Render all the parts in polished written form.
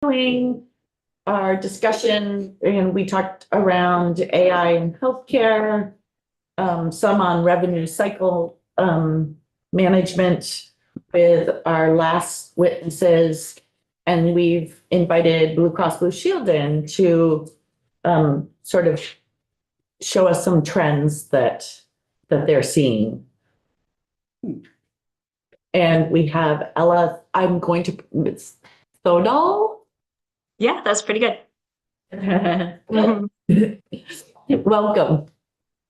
Continuing our discussion, and we talked around AI in healthcare, some on revenue cycle management with our last witnesses, and we've invited Blue Cross Blue Shield in to sort of show us some trends that they're seeing. And we have Ella, it's Thodal. Yeah, that's pretty good. Welcome.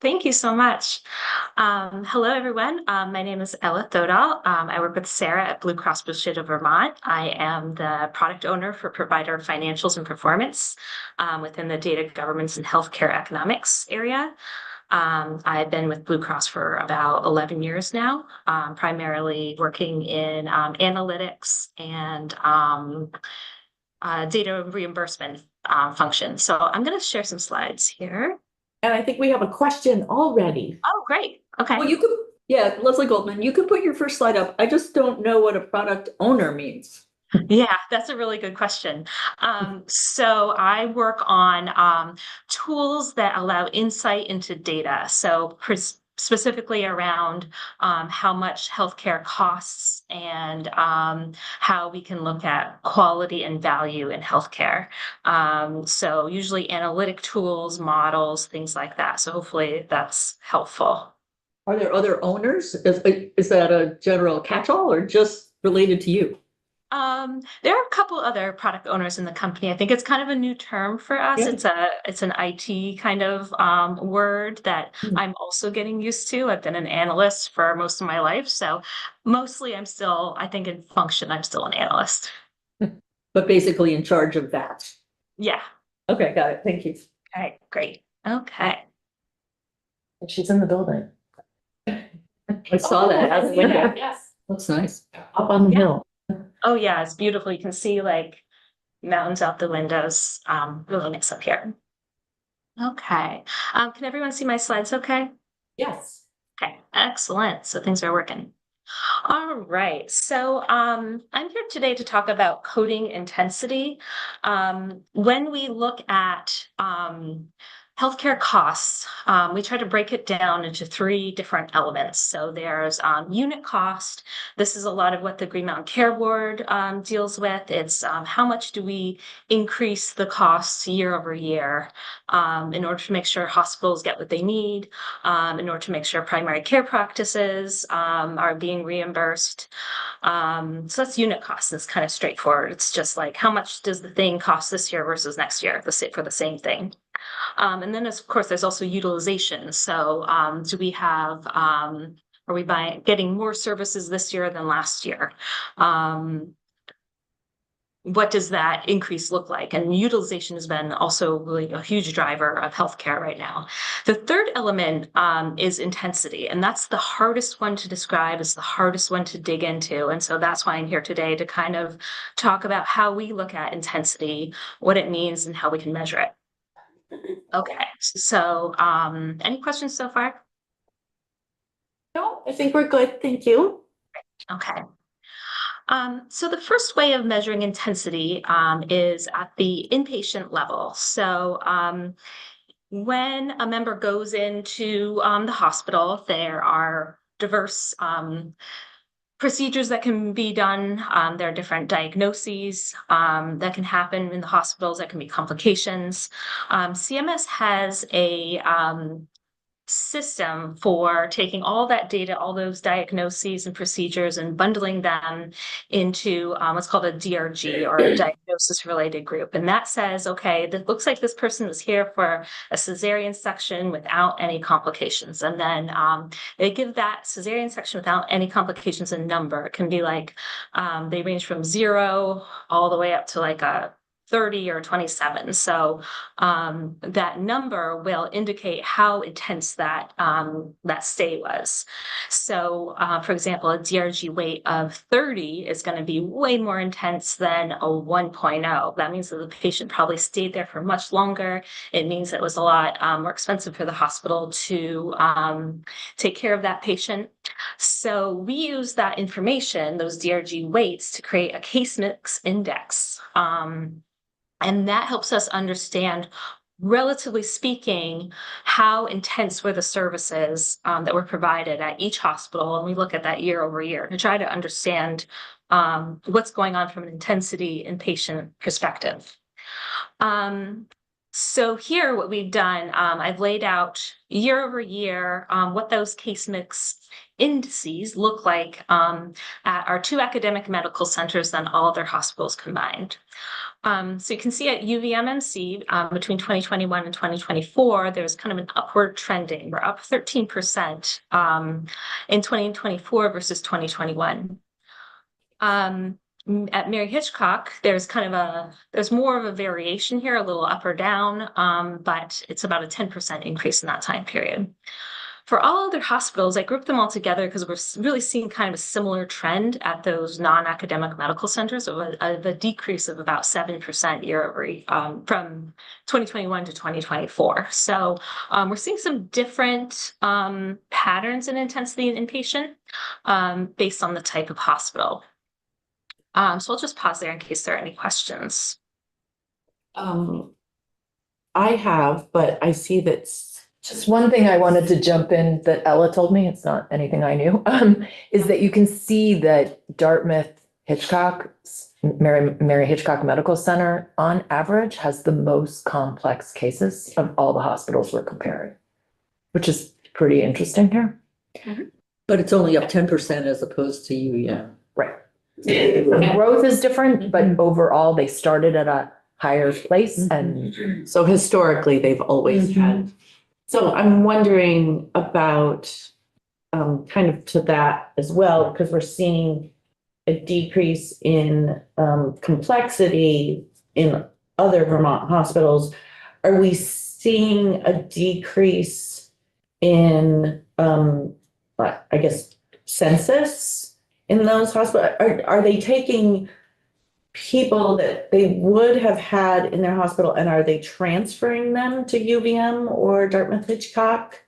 Thank you so much. Hello, everyone. My name is Ella Thodal. I work with Sarah at Blue Cross Blue Shield of Vermont. I am the product owner for Provider Financials and Performance within the Data Governance and Healthcare Economics area. I've been with Blue Cross for about 11 years now, primarily working in analytics and data reimbursement function. So I'm going to share some slides here. And I think we have a question already. Oh, great. Okay. Well, you could, yeah, Leslie Goldman, you could put your first slide up. I just don't know what a product owner means. Yeah, that's a really good question. So I work on tools that allow insight into data. So specifically around how much healthcare costs and how we can look at quality and value in healthcare. So usually analytic tools, models, things like that. So hopefully that's helpful. Are there other owners? Is that a general catch-all or just related to you? There are a couple other product owners in the company. I think it's kind of a new term for us. Yeah. It's an IT kind of word that I'm also getting used to. I've been an analyst for most of my life, so mostly I think in function, I'm still an analyst. But basically in charge of that. Yeah. Okay, got it. Thank you. All right, great. Okay. She's in the building. I saw that out the window. Yes. Looks nice. Up on the hill. Oh yeah, it's beautiful. You can see like mountains out the windows. Really nice up here. Okay. Can everyone see my slides okay? Yes. Okay, excellent. So things are working. All right. So I'm here today to talk about coding intensity. When we look at healthcare costs, we try to break it down into three different elements. So there's unit cost. This is a lot of what the Green Mountain Care Board deals with. It's how much do we increase the costs year over year in order to make sure hospitals get what they need, in order to make sure primary care practices are being reimbursed. So that's unit cost. It's kind of straightforward. It's just like how much does the thing cost this year versus next year for the same thing. And then, of course, there's also utilization. So do we have, are we getting more services this year than last year? What does that increase look like? And utilization has been also really a huge driver of healthcare right now. The third element is intensity, and that's the hardest one to describe. It's the hardest one to dig into. And so that's why I'm here today to kind of talk about how we look at intensity, what it means, and how we can measure it. Okay, so any questions so far? No, I think we're good. Thank you. Okay. So the first way of measuring intensity is at the inpatient level. So when a member goes into the hospital, there are diverse procedures that can be done. There are different diagnoses that can happen in the hospitals. That can be complications. CMS has a system for taking all that data, all those diagnoses and procedures, and bundling them into what's called a DRG, or a diagnosis related group. And that says, okay, it looks like this person was here for a cesarean section without any complications. And then they give that cesarean section without any complications a number. It can be like, they range from 0 all the way up to like a 30 or 27. So that number will indicate how intense that stay was. So for example, a DRG weight of 30 is going to be way more intense than a 1.0. That means that the patient probably stayed there for much longer. It means it was a lot more expensive for the hospital to take care of that patient. So we use that information, those DRG weights, to create a case mix index. And that helps us understand, relatively speaking, how intense were the services that were provided at each hospital. And we look at that year over year to try to understand what's going on from an intensity and patient perspective. So here, what we've done, I've laid out year over year what those case mix indices look like at our 2 academic medical centers and all their hospitals combined. So you can see at UVMMC between 2021 and 2024, there's kind of an upward trending. We're up 13% in 2024 versus 2021. At Mary Hitchcock, there's more of a variation here, a little up or down, but it's about a 10% increase in that time period. For all other hospitals, I grouped them all together because we're really seeing kind of a similar trend at those non-academic medical centers of a decrease of about 7% year over from 2021 to 2024. So we're seeing some different patterns in intensity in inpatient based on the type of hospital. So I'll just pause there in case there are any questions. I have, but I see that Just one thing I wanted to jump in that Ella told me, it's not anything I knew, is that you can see that Dartmouth Hitchcock, Mary Hitchcock Medical Center, on average, has the most complex cases of all the hospitals we're comparing, which is pretty interesting here. But it's only up 10% as opposed to UVM. Right. The growth is different, but overall, they started at a higher place and so historically, they've always had. So I'm wondering about kind of to that as well, because we're seeing a decrease in complexity in other Vermont hospitals. Are we seeing a decrease in, I guess, census in those hospitals? Are they taking people that they would have had in their hospital and are they transferring them to UVM or Dartmouth Hitchcock?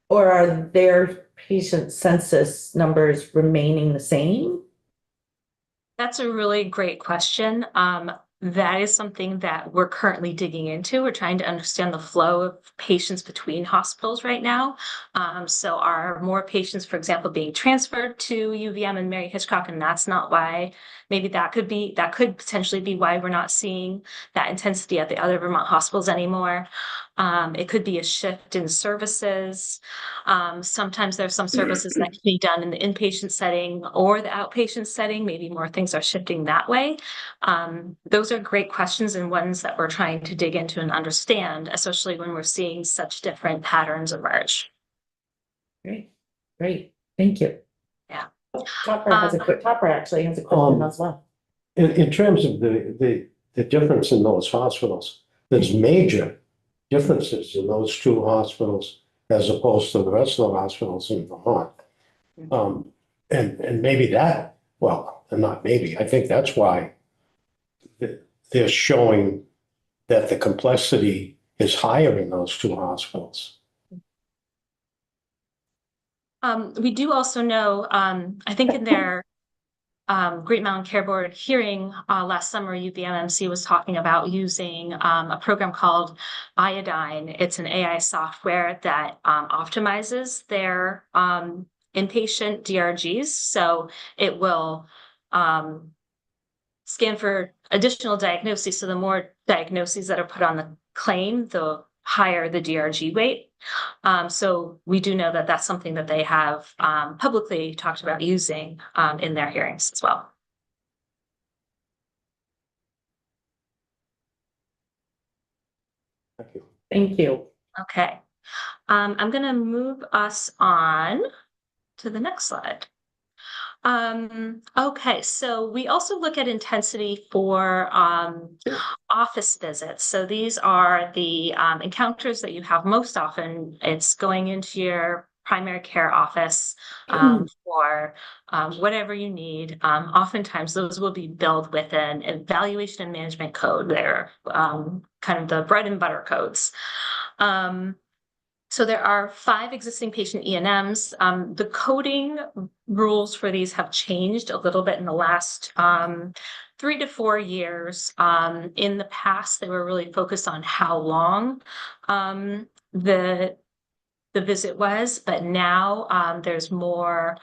Or are their patient census numbers remaining the same? That's a really great question. That is something that we're currently digging into. We're trying to understand the flow of patients between hospitals right now. So are more patients, for example, being transferred to UVM and Mary Hitchcock, and that's not why? Maybe that could potentially be why we're not seeing that intensity at the other Vermont hospitals anymore. It could be a shift in services. Sometimes there's some services that can be done in the inpatient setting or the outpatient setting. Maybe more things are shifting that way. Those are great questions and ones that we're trying to dig into and understand, especially when we're seeing such different patterns emerge. Great, thank you. Yeah. Topper actually has a question as well. In terms of the difference in those hospitals, there's major differences in those 2 hospitals as opposed to the rest of the hospitals in Vermont. And maybe that, well, and not maybe, I think that's why they're showing that the complexity is higher in those 2 hospitals. We do also know, I think in their Great Mountain Care Board hearing last summer, UVMMC was talking about using a program called Iodine. It's an AI software that optimizes their inpatient DRGs. So it will scan for additional diagnoses. So the more diagnoses that are put on the claim, the higher the DRG weight. So we do know that that's something that they have publicly talked about using in their hearings as well. Thank you. Thank you. Okay. I'm going to move us on to the next slide. Okay, so we also look at intensity for office visits. So these are the encounters that you have most often. It's going into your primary care office for whatever you need. Oftentimes those will be billed with an evaluation and management code. They're kind of the bread and butter codes. So there are 5 existing patient E&Ms. The coding rules for these have changed a little bit in the last 3 to 4 years. In the past, they were really focused on how long the visit was, but now there's more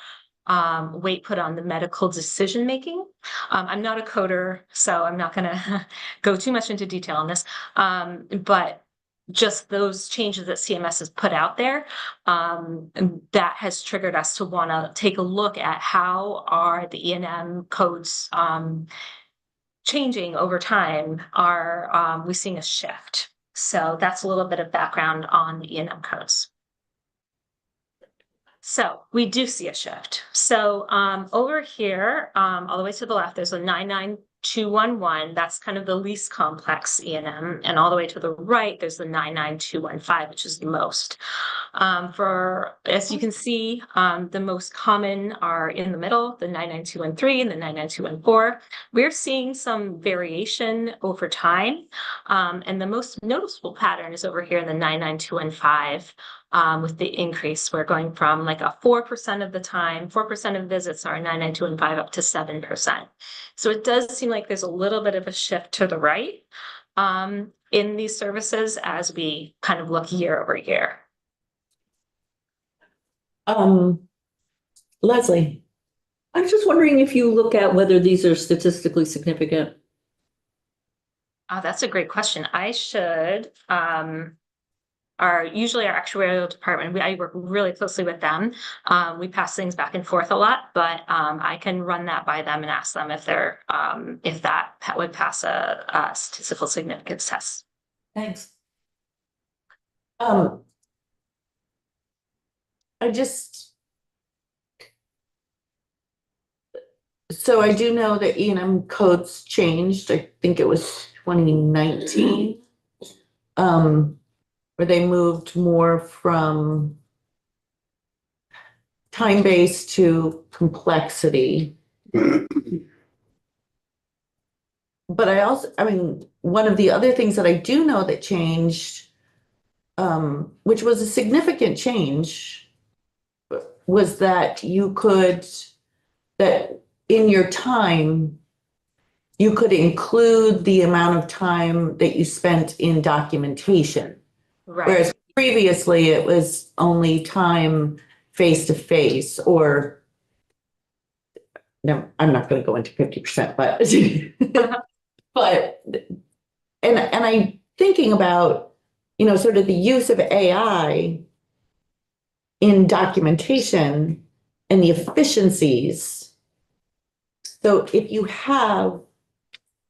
weight put on the medical decision making. I'm not a coder, so I'm not going to go too much into detail on this, but just those changes that CMS has put out there, and that has triggered us to want to take a look at how are the E&M codes changing over time. Are we seeing a shift? So that's a little bit of background on the E&M codes. So we do see a shift. So over here, all the way to the left, there's a 99211. That's kind of the least complex E&M. And all the way to the right, there's the 99215, which is the most. As you can see, the most common are in the middle, the 99213 and the 99214. We're seeing some variation over time. And the most noticeable pattern is over here in the 99215. With the increase, we're going from like a 4% of the time, 4% of visits are 99215 up to 7%. So it does seem like there's a little bit of a shift to the right in these services as we kind of look year over year. Leslie, I was just wondering if you look at whether these are statistically significant. That's a great question. I should. Usually our actuarial department, I work really closely with them. We pass things back and forth a lot, but I can run that by them and ask them if that would pass a statistical significance test. Thanks. So I do know that E&M codes changed. I think it was 2019. Where they moved more from time-based to complexity. But one of the other things that I do know that changed, which was a significant change, was that that in your time, you could include the amount of time that you spent in documentation. Right. Whereas previously it was only time face-to-face or, no, I'm not going to go into 50%, and I'm thinking about, sort of the use of AI in documentation and the efficiencies. So if you have,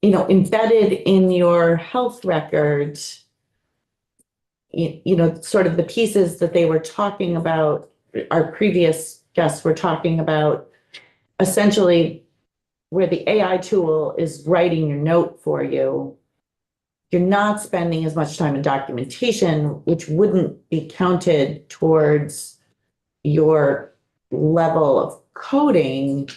embedded in your health records, sort of the pieces that they were talking about, our previous guests were talking about, essentially where the AI tool is writing your note for you, you're not spending as much time in documentation, which wouldn't be counted towards your level of coding.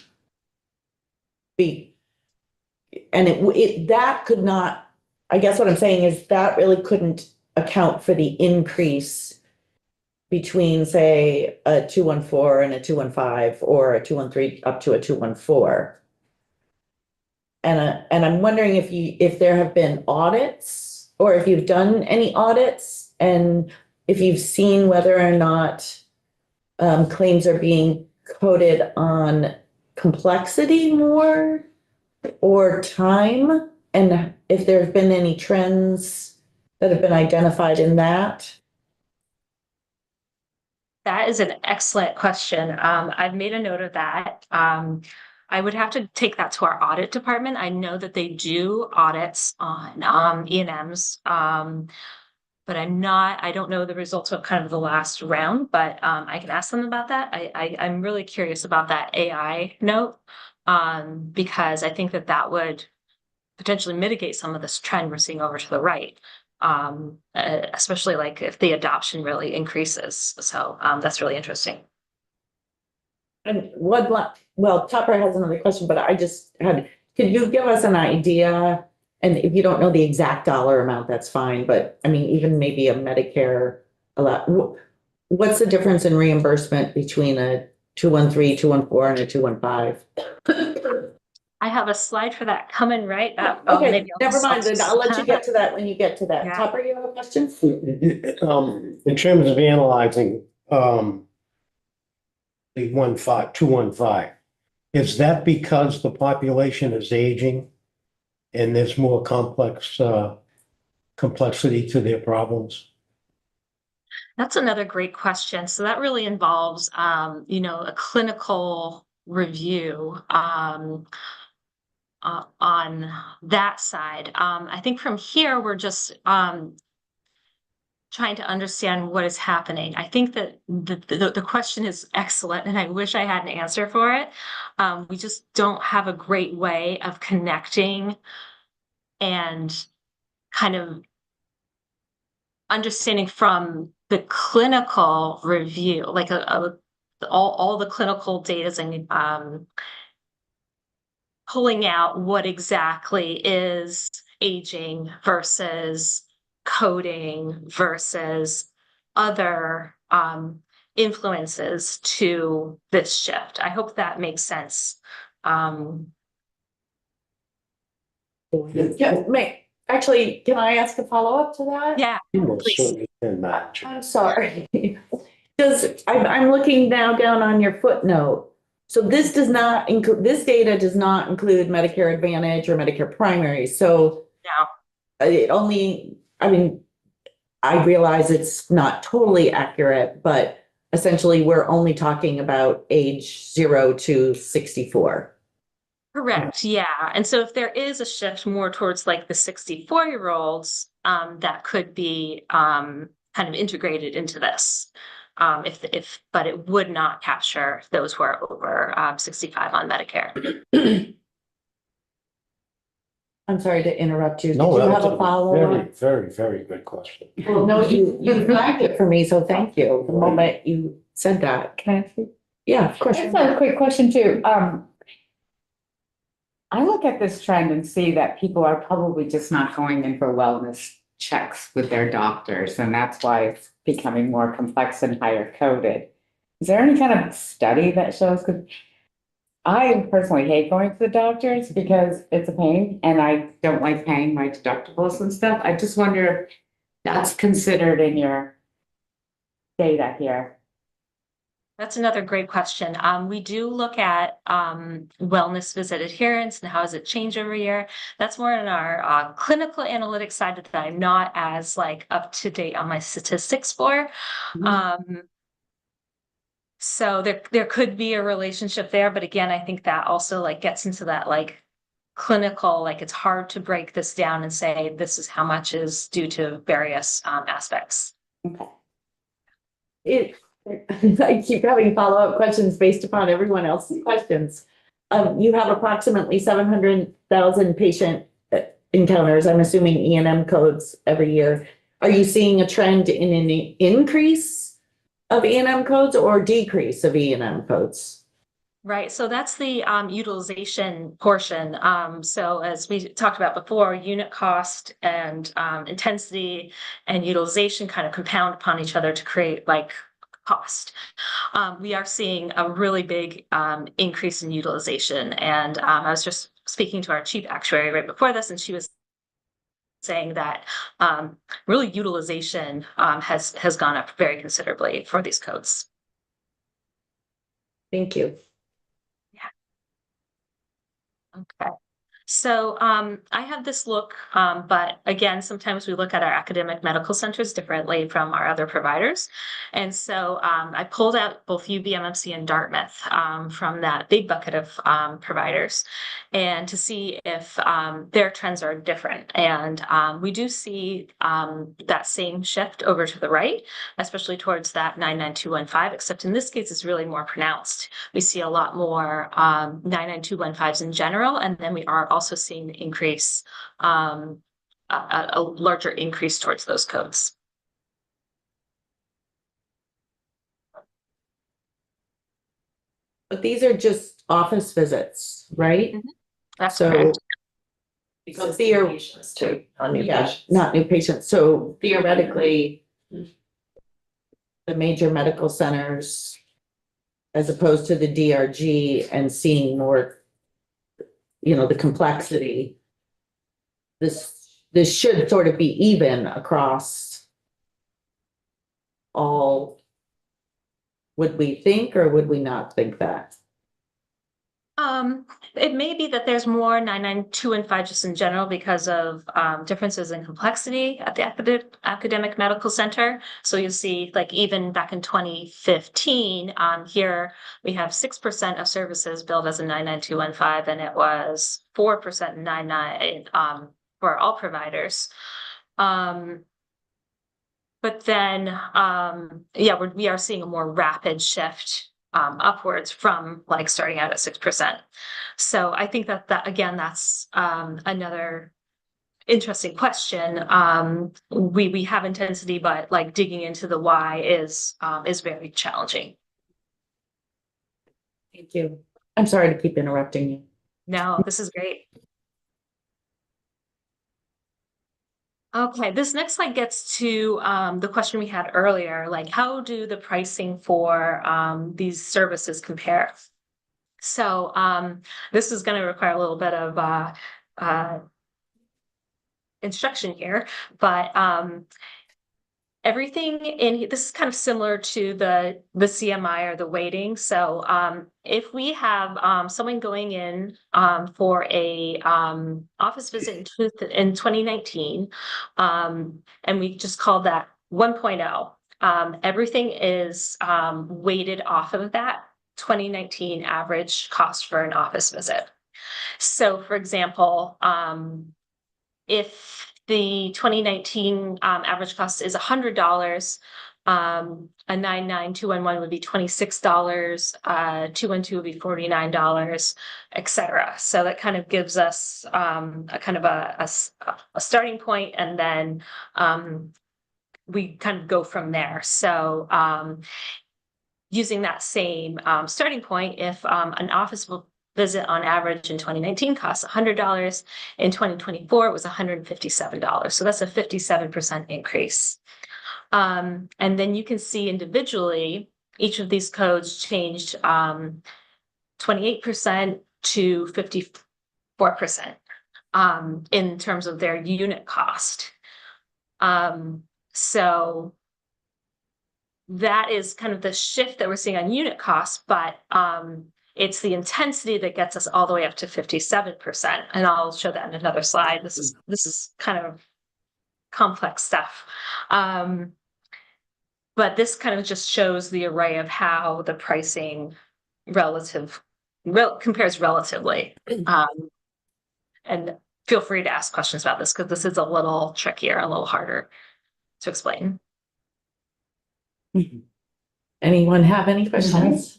That could not, I guess what I'm saying is that really couldn't account for the increase between, say, a 214 and a 215 or a 213 up to a 214. And I'm wondering if there have been audits or if you've done any audits and if you've seen whether or not claims are being coded on complexity more or time, and if there have been any trends that have been identified in that? That is an excellent question. I've made a note of that. I would have to take that to our audit department. I know that they do audits on E&Ms, but I don't know the results of kind of the last round, but I can ask them about that. I'm really curious about that AI note, because I think that would potentially mitigate some of this trend we're seeing over to the right. Especially like if the adoption really increases. So that's really interesting. And Topper has another question, but could you give us an idea? And if you don't know the exact dollar amount, that's fine. But I mean, even maybe a Medicare, what's the difference in reimbursement between a 213, 214, and a 215? I have a slide for that coming right up. Okay, Maybe I'll never just- mind, then I'll let you get to that when you get to that. Yeah. Topper, you have a question? In terms of analyzing, the 215, is that because the population is aging and there's more complexity to their problems? That's another great question. So that really involves, a clinical review, on that side. I think from here, we're just, trying to understand what is happening. I think that the question is excellent, and I wish I had an answer for it. We just don't have a great way of connecting and kind of understanding from the clinical review, like all the clinical data and pulling out what exactly is aging versus coding versus other influences to this shift. I hope that makes sense. Yeah, actually, can I ask a follow-up to that? Yeah, You most Please. certainly can, Madam I'm sorry. I'm looking now down on your footnote. So this does not include, this data does not include Medicare Advantage or Medicare Primary, so. No. It only, I mean, I realize it's not totally accurate, but essentially we're only talking about age 0 to 64. Correct, yeah. And so if there is a shift more towards like the 64-year-olds, that could be kind of integrated into this. But it would not capture those who are over 65 on Medicare. I'm sorry to interrupt you. Did No, you have that's a a follow-up? very, very good question. Well, no, you flagged it for me, so thank you. The moment you said that. Can I ask you? Yeah, of course. I just have a quick question too. I look at this trend and see that people are probably just not going in for wellness checks with their doctors, and that's why it's becoming more complex and higher coded. Is there any kind of study that shows? Because I personally hate going to the doctors because it's a pain and I don't like paying my deductibles and stuff. I just wonder if that's considered in your data here. That's another great question. We do look at wellness visit adherence and how does it change every year. That's more in our clinical analytics side that I'm not as like up to date on my statistics for. So there could be a relationship there, but again, I think that also like gets into that like clinical, like it's hard to break this down and say this is how much is due to various aspects. I keep having follow-up questions based upon everyone else's questions. You have approximately 700,000 patient encounters, I'm assuming E&M codes every year. Are you seeing a trend in an increase of E&M codes or decrease of E&M codes? Right, so that's the utilization portion. So as we talked about before, unit cost and intensity and utilization kind of compound upon each other to create like cost. We are seeing a really big increase in utilization. And I was just speaking to our chief actuary right before this, and she was saying that really utilization has gone up very considerably for these codes. Thank you. Okay. So I have this look, but again, sometimes we look at our academic medical centers differently from our other providers. And so I pulled out both UVMMC and Dartmouth from that big bucket of providers and to see if their trends are different. And we do see that same shift over to the right, especially towards that 99215, except in this case, it's really more pronounced. We see a lot more 99215s in general, and then we are also seeing an increase, a larger increase towards those codes. But these are just office visits, right? That's So correct. Because Theor- patients too, on new Yeah, patients. not new patients. So theoretically, the major medical centers as opposed to the DRG and seeing more, the complexity. This should sort of be even across all. Would we think or would we not think that? It may be that there's more 992 and 5 just in general because of differences in complexity at the academic medical center. So you'll see, like, even back in 2015, here we have 6% of services billed as a 99215, and it was 4% 99 for all providers. But then, we are seeing a more rapid shift upwards from, like, starting out at 6%. So I think that again, that's another interesting question. We have intensity, but, like, digging into the why is very challenging. Thank you. I'm sorry to keep interrupting you. No, this is great. Okay, this next slide gets to the question we had earlier, like, how do the pricing for these services compare? So this is going to require a little bit of instruction here, but everything in this is kind of similar to the CMI or the weighting. So if we have someone going in for a office visit in 2019, and we just called that 1.0, everything is weighted off of that 2019 average cost for an office visit. So, for example, if the 2019 average cost is $100, a 99211 would be $26, 212 would be $49, etc. So that kind of gives us a kind of a starting point, and then we kind of go from there. So using that same starting point, if an office visit on average in 2019 costs $100, in 2024 it was $157. So that's a 57% increase. And then you can see individually, each of these codes changed 28% to 54% in terms of their unit cost. So that is kind of the shift that we're seeing on unit costs, but it's the intensity that gets us all the way up to 57%. And I'll show that in another slide. This is kind of complex stuff. But this kind of just shows the array of how the pricing compares relatively. And feel free to ask questions about this, because this is a little trickier, a little harder to explain. Anyone have any questions?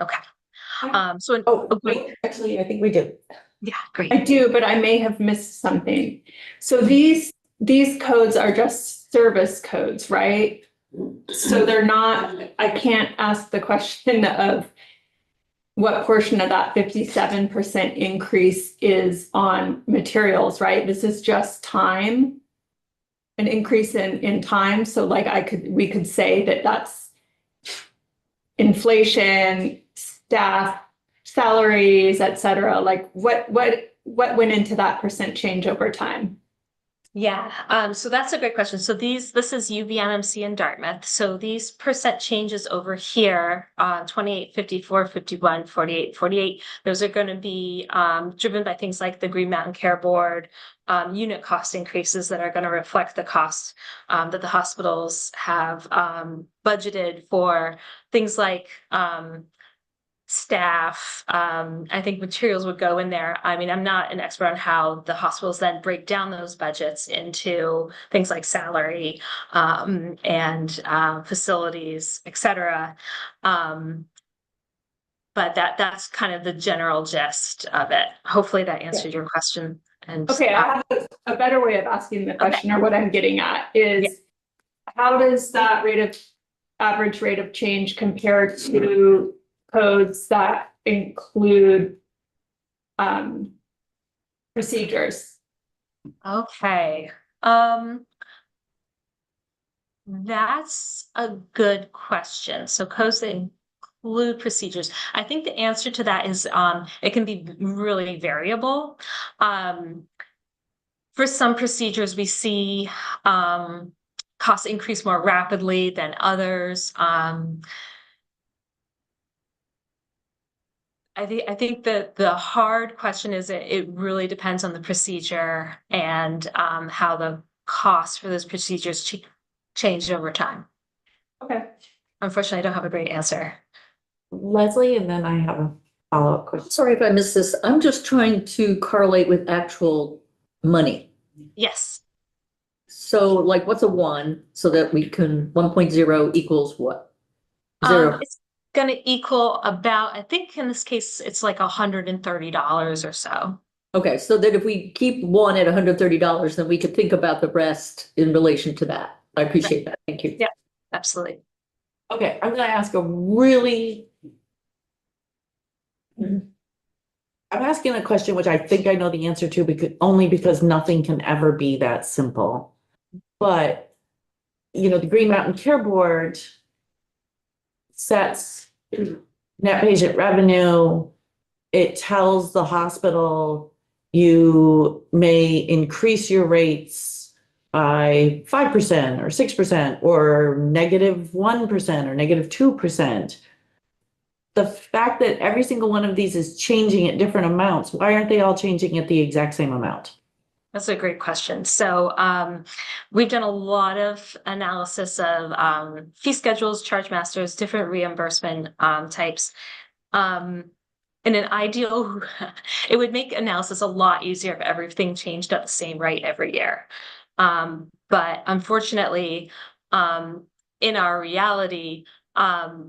Okay. Wait, actually, I think we do. Yeah, great. I do, but I may have missed something. So these codes are just service codes, right? So they're not, I can't ask the question of what portion of that 57% increase is on materials, right? This is just time, an increase in time. So, like, we could say that that's inflation, staff, salaries, et cetera. Like, what went into that percent change over time? Yeah, so that's a great question. So this is UVMMC in Dartmouth. So these percent changes over here, 28, 54, 51, 48, 48, those are going to be driven by things like the Green Mountain Care Board, unit cost increases that are going to reflect the cost that the hospitals have budgeted for things like staff. I think materials would go in there. I mean, I'm not an expert on how the hospitals then break down those budgets into things like salary and facilities, et cetera. But that's kind of the general gist of it. Hopefully that answered your question. And okay, I have a better way of asking the question, or what I'm getting at is, how does that average rate of change compare to codes that include procedures? Okay. That's a good question. So codes that include procedures. I think the answer to that is it can be really variable. For some procedures, we see costs increase more rapidly than others. I think that the hard question is it really depends on the procedure and how the cost for those procedures change over time. Okay. Unfortunately, I don't have a great answer. Leslie, and then I have a follow-up question. Sorry if I missed this. I'm just trying to correlate with actual money. Yes. So like what's a 1 so that we can 1.0 equals what? 0. It's going to equal about, I think in this case, it's like $130 or so. Okay, so that if we keep 1 at $130, then we could think about the rest in relation to that. I appreciate that. Thank you. Yeah. Absolutely. Okay, I'm gonna ask a really. I'm asking a question which I think I know the answer to only because nothing can ever be that simple. But, the Green Mountain Care Board sets net patient revenue. It tells the hospital you may increase your rates by 5% or 6% or -1% or -2%. The fact that every single one of these is changing at different amounts, why aren't they all changing at the exact same amount? That's a great question. So we've done a lot of analysis of fee schedules, charge masters, different reimbursement types. In an ideal, it would make analysis a lot easier if everything changed at the same rate every year. But unfortunately, in our reality,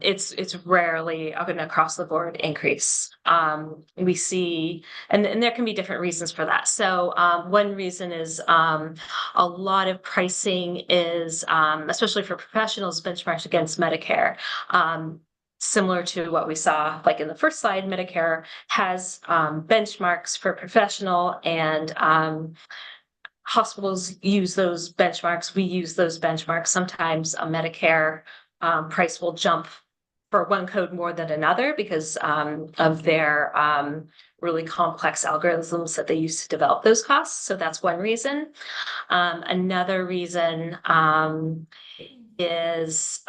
it's rarely an across the board increase. We see, and there can be different reasons for that. So one reason is a lot of pricing is, especially for professionals, benchmarked against Medicare. Similar to what we saw, like in the first slide, Medicare has benchmarks for professional, and hospitals use those benchmarks. We use those benchmarks. Sometimes a Medicare price will jump for one code more than another because of their really complex algorithms that they use to develop those costs. So that's one reason. Another reason is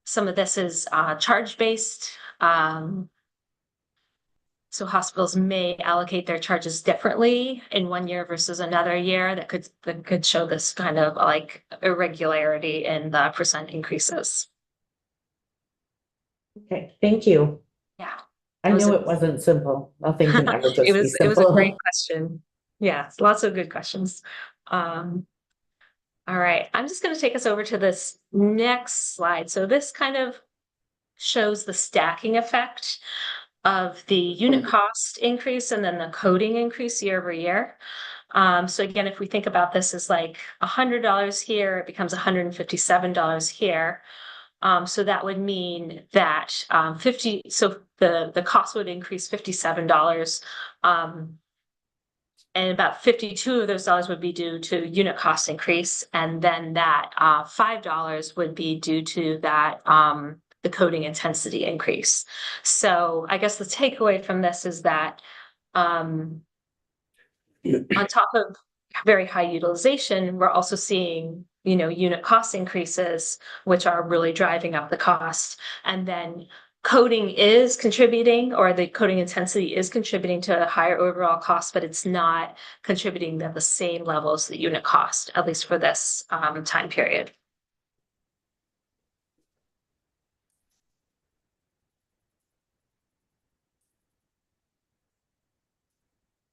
some of this is charge-based. So hospitals may allocate their charges differently in one year versus another year. That could show this kind of like irregularity in the percent increases. Okay, thank you. Yeah. I knew it wasn't simple. Nothing can ever just be It was a simple. great question. Yeah, lots of good questions. All right, I'm just going to take us over to this next slide. So this kind of shows the stacking effect of the unit cost increase and then the coding increase year over year. So again, if we think about this as like $100 here, it becomes $157 here. So that would mean that so the cost would increase $57. And about 52 of those dollars would be due to unit cost increase. And then that $5 would be due to that the coding intensity increase. So I guess the takeaway from this is that on top of very high utilization, we're also seeing, unit cost increases, which are really driving up the cost. And then coding is contributing, or the coding intensity is contributing to a higher overall cost, but it's not contributing at the same level as the unit cost, at least for this time period.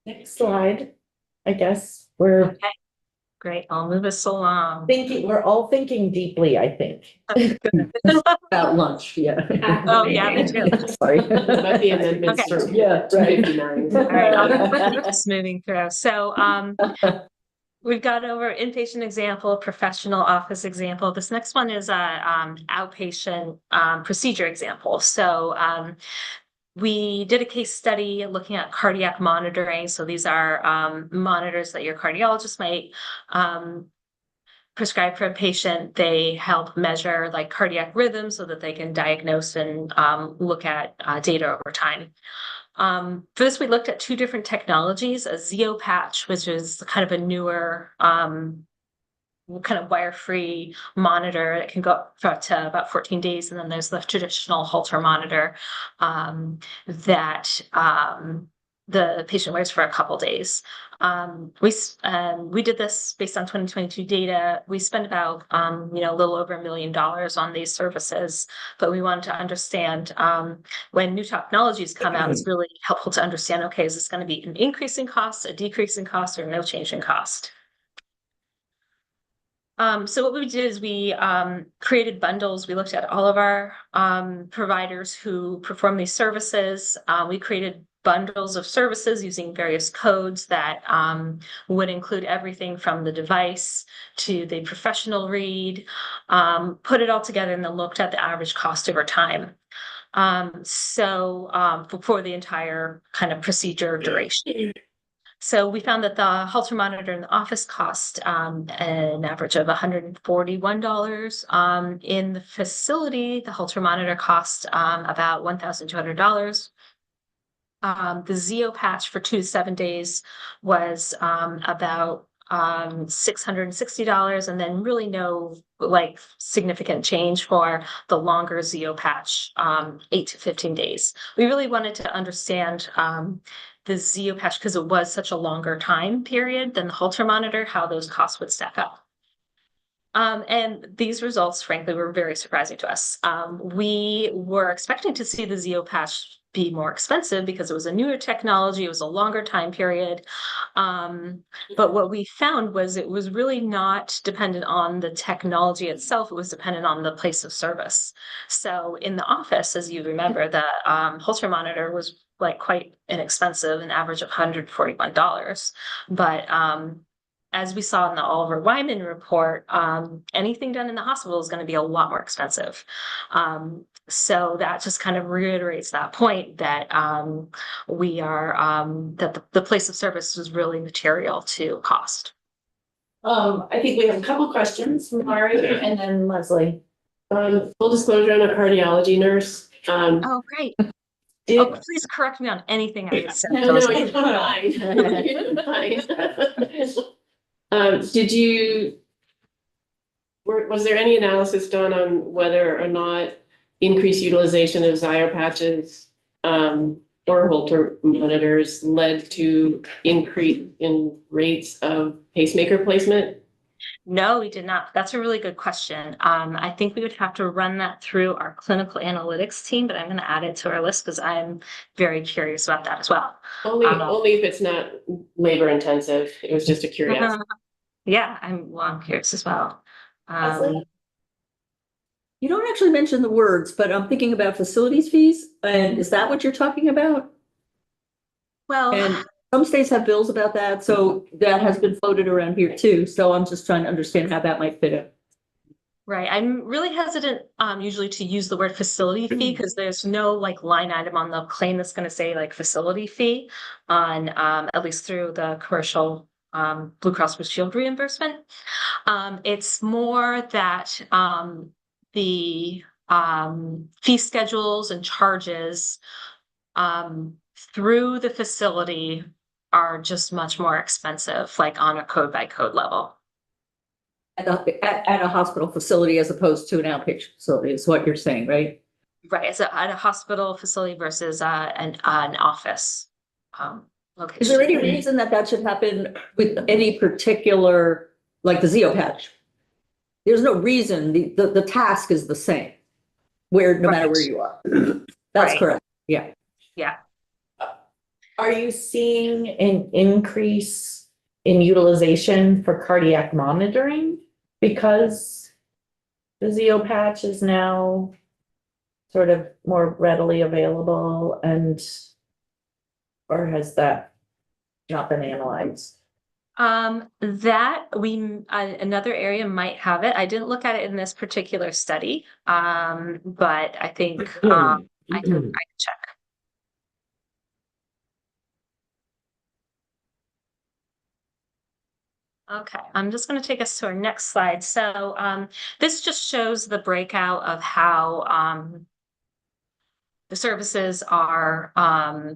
Next slide. I guess we're Okay, great. I'll move us along. we're all thinking deeply, I think. About lunch, yeah. Oh, yeah, me too. Sorry. Might be an administrative. Yeah, right. 59. All right, I'll keep just moving through. So we've got over inpatient example, professional office example. This next one is a outpatient procedure example. So we did a case study looking at cardiac monitoring. So these are monitors that your cardiologist might prescribed for a patient, they help measure like cardiac rhythm so that they can diagnose and look at data over time. For this, we looked at two different technologies, a Zio patch, which is kind of a newer kind of wire-free monitor. It can go up to about 14 days. And then there's the traditional Holter monitor that the patient wears for a couple days. We did this based on 2022 data. We spent about a little over $1 million on these services, but we wanted to understand when new technologies come out, it's really helpful to understand, okay, is this going to be an increase in cost, a decrease in cost, or no change in cost? So what we did is we created bundles. We looked at all of our providers who perform these services. We created bundles of services using various codes that would include everything from the device to the professional read, put it all together, and then looked at the average cost over time. For the entire kind of procedure duration. So we found that the Holter monitor in the office cost an average of $141. In the facility, the Holter monitor cost about $1,200. The Zio patch for 2 to 7 days was about $660, and then really no like significant change for the longer Zio patch, 8 to 15 days. We really wanted to understand the Zio patch, because it was such a longer time period than the Holter monitor, how those costs would stack up. And these results, frankly, were very surprising to us. We were expecting to see the Zio patch be more expensive because it was a newer technology, it was a longer time period. But what we found was it was really not dependent on the technology itself, it was dependent on the place of service. So in the office, as you remember, the Holter monitor was like quite inexpensive, an average of $141. But as we saw in the Oliver Wyman report, anything done in the hospital is going to be a lot more expensive. So that just kind of reiterates that point that that the place of service is really material to cost. I think we have a couple questions from Laurie And then Leslie. full disclosure, I'm a cardiology nurse. Oh, great. Please correct me on anything I said. No, you're fine. You're fine. Was there any analysis done on whether or not increased utilization of Zio patches or Holter monitors led to increase in rates of pacemaker placement? No, we did not. That's a really good question. I think we would have to run that through our clinical analytics team, but I'm going to add it to our list because I'm very curious about that as well. Only if it's not labor intensive. It was just a curiosity. Yeah, I'm curious as well. You don't actually mention the words, but I'm thinking about facilities fees. And is that what you're talking about? Well, And some states have bills about that, so that has been floated around here too. So I'm just trying to understand how that might fit in. right. I'm really hesitant usually to use the word facility fee because there's no like line item on the claim that's going to say like facility fee on at least through the commercial Blue Cross Blue Shield reimbursement. It's more that the fee schedules and charges through the facility are just much more expensive, like on a code by code level. At a hospital facility as opposed to an outpatient facility is what you're saying, right? Right, at a hospital facility versus an office location. Is there any reason that should happen with any particular, like the Zio patch? There's no reason, the task is the same, no matter where you are. That's Right. correct, yeah. Yeah. Are you seeing an increase in utilization for cardiac monitoring because the Zio patch is now sort of more readily available or has that not been analyzed? That another area might have it. I didn't look at it in this particular study, but I think I can check. Okay, I'm just going to take us to our next slide. So this just shows the breakout of how the services are